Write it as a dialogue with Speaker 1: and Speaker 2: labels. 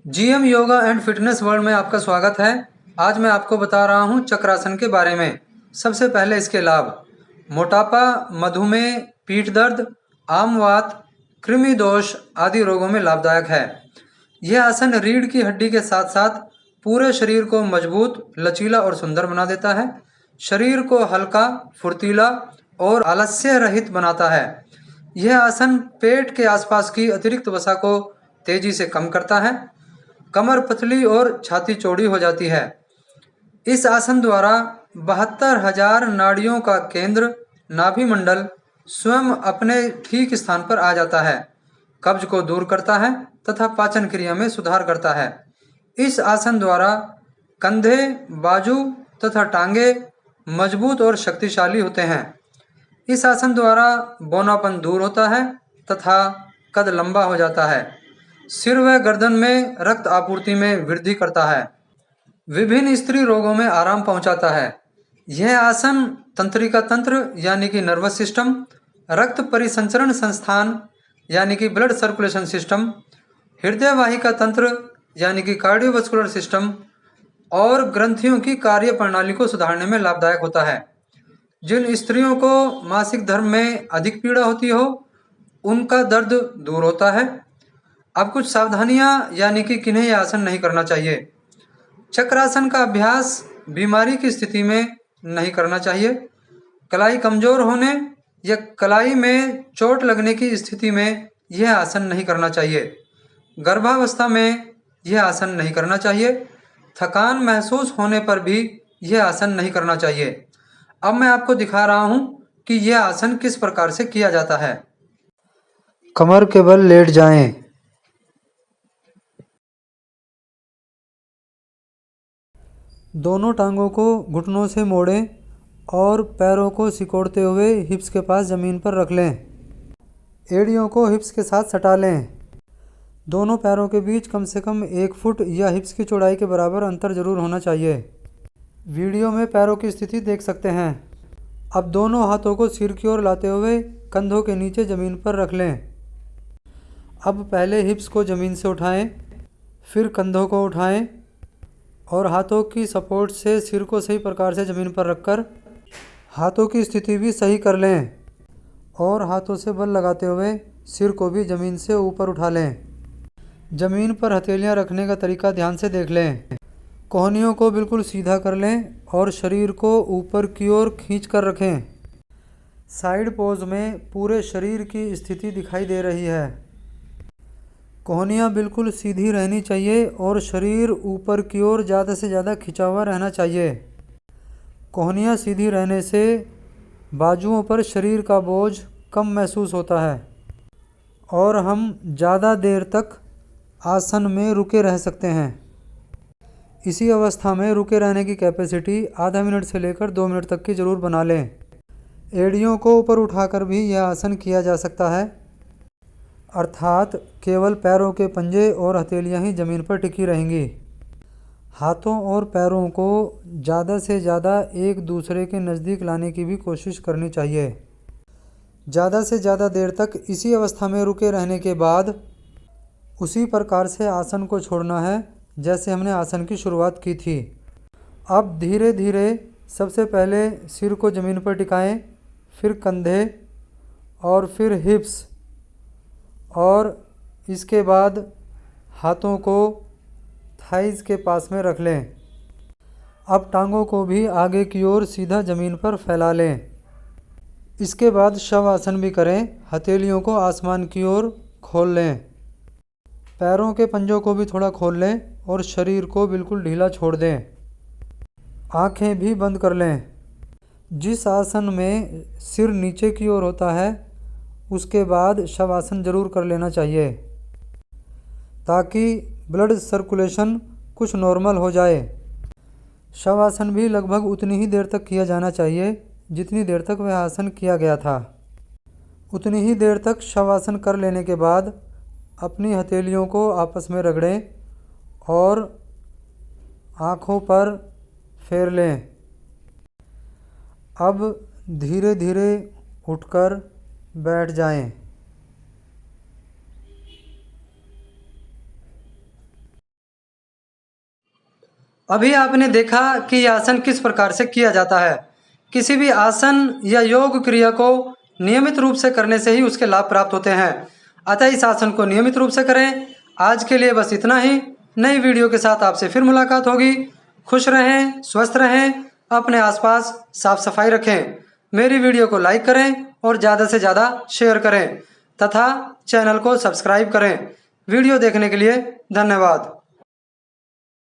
Speaker 1: GM yoga and fitness world में आपका स्वागत है। आज मैं आपको बता रहा हूँ चक्रासन के बारे में। सबसे पहले इसके लाभ। मोटापा, मधुमेह, पीठ दर्द, आमवात, कृमि दोष आदि रोगों में लाभदायक है। यह आसन रीढ़ की हड्डी के साथ साथ पूरे शरीर को मजबूत, लचीला और सुंदर बना देता है। शरीर को हल्का, फुर्तीला और आलस्य रहित बनाता है। यह आसन पेट के आसपास की अतिरिक्त वसा को तेजी से कम करता है। कमर पतली और छाती चौड़ी हो जाती है। इस आसन द्वारा 72,000 नाड़ियों का केंद्र नाभि मंडल स्वयं अपने ठीक स्थान पर आ जाता है। कब्ज को दूर करता है तथा पाचन क्रिया में सुधार करता है। इस आसन द्वारा कंधे, बाजू तथा टांगे मजबूत और शक्तिशाली होते हैं। इस आसन द्वारा बौनापन दूर होता है तथा कद लंबा हो जाता है। सिर व गर्दन में रक्त आपूर्ति में वृद्धि करता है। विभिन्न स्त्री रोगों में आराम पहुंचाता है। यह आसन तंत्रिका तंत्र यानी कि नर्वस सिस्टम, रक्त परिसंचरण संस्थान यानी कि ब्लड सर्कुलेशन सिस्टम, हृदय वाहिका तंत्र यानी कि कार्डियोवास्कुलर सिस्टम और ग्रंथियों की कार्य प्रणाली को सुधारने में लाभदायक होता है। जिन स्त्रियों को मासिक धर्म में अधिक पीड़ा होती हो, उनका दर्द दूर होता है। अब कुछ सावधानियां यानी कि किन्हें यह आसन नहीं करना चाहिए। चक्रासन का अभ्यास बीमारी की स्थिति में नहीं करना चाहिए। कलाई कमजोर होने या कलाई में चोट लगने की स्थिति में यह आसन नहीं करना चाहिए। गर्भावस्था में यह आसन नहीं करना चाहिए। थकान महसूस होने पर भी यह आसन नहीं करना चाहिए। अब मैं आपको दिखा रहा हूं कि यह आसन किस प्रकार से किया जाता है। कमर के बल लेट जाएं। दोनों टांगों को घुटनों से मोड़ें और पैरों को सिकोड़ते हुए हिप्स के पास ज़मीन पर रख लें। एड़ियों को हिप्स के साथ सटा लें। दोनों पैरों के बीच कम से कम 1 फुट या हिप्स की चौड़ाई के बराबर अंतर जरूर होना चाहिए। वीडियो में पैरों की स्थिति देख सकते हैं। अब दोनों हाथों को सिर की ओर लाते हुए कंधों के नीचे ज़मीन पर रख लें। अब पहले हिप्स को ज़मीन से उठाएं, फिर कंधों को उठाएं और हाथों की सपोर्ट से सिर को सही प्रकार से ज़मीन पर रखकर हाथों की स्थिति भी सही कर लें और हाथों से बल लगाते हुए सिर को भी ज़मीन से ऊपर उठा लें। ज़मीन पर हथेलियां रखने का तरीका ध्यान से देख लें। कोहनियों को बिल्कुल सीधा कर लें और शरीर को ऊपर की ओर खींच कर रखें। साइड पोज में पूरे शरीर की स्थिति दिखाई दे रही है। कोहनियाँ बिल्कुल सीधी रहनी चाहिए और शरीर ऊपर की ओर ज़्यादा से ज़्यादा खिंचा हुआ रहना चाहिए। कोहनियाँ सीधी रहने से बाजुओं पर शरीर का बोझ कम महसूस होता है और हम ज़्यादा देर तक आसन में रुके रह सकते हैं। इसी अवस्था में रुके रहने की कैपेसिटी आधा मिनट से लेकर 2 मिनट तक की ज़रूर बना लें। एड़ियों को ऊपर उठाकर भी यह आसन किया जा सकता है, अर्थात केवल पैरों के पंजे और हथेलियां ही ज़मीन पर टिकी रहेंगी। हाथों और पैरों को ज़्यादा से ज़्यादा एक दूसरे के नज़दीक लाने की भी कोशिश करनी चाहिए। ज़्यादा से ज़्यादा देर तक इसी अवस्था में रुके रहने के बाद उसी प्रकार से आसन को छोड़ना है जैसे हमने आसन की शुरुआत की थी। अब धीरे धीरे सबसे पहले सिर को ज़मीन पर टिकाएं, फिर कंधे और फिर हिप्स और इसके बाद हाथों को थाइज़ के पास में रख लें। अब टांगों को भी आगे की ओर सीधा ज़मीन पर फैला लें। इसके बाद शव आसन भी करें। हथेलियों को आसमान की ओर खोल लें। पैरों के पंजों को भी थोड़ा खोल लें और शरीर को बिल्कुल ढीला छोड़ दें। आँखें भी बंद कर लें। जिस आसन में सिर नीचे की ओर होता है उसके बाद शवासन जरूर कर लेना चाहिए ताकि ब्लड सर्कुलेशन कुछ नॉर्मल हो जाए। शवासन भी लगभग उतनी ही देर तक किया जाना चाहिए जितनी देर तक वह आसन किया गया था। उतनी ही देर तक शवासन कर लेने के बाद अपनी हथेलियों को आपस में रगड़ें और आँखों पर फेर लें। अब धीरे धीरे उठकर बैठ जाएं। अभी आपने देखा कि यह आसन किस प्रकार से किया जाता है। किसी भी आसन या योग क्रिया को नियमित रूप से करने से ही उसके लाभ प्राप्त होते हैं। अतः इस आसन को नियमित रूप से करें। आज के लिए बस इतना ही। नई वीडियो के साथ आपसे फिर मुलाकात होगी। खुश रहें, स्वस्थ रहें, अपने आसपास साफ सफाई रखें। मेरी वीडियो को लाइक करें और ज़्यादा से ज़्यादा शेयर करें तथा चैनल को सब्सक्राइब करें। वीडियो देखने के लिए धन्यवाद।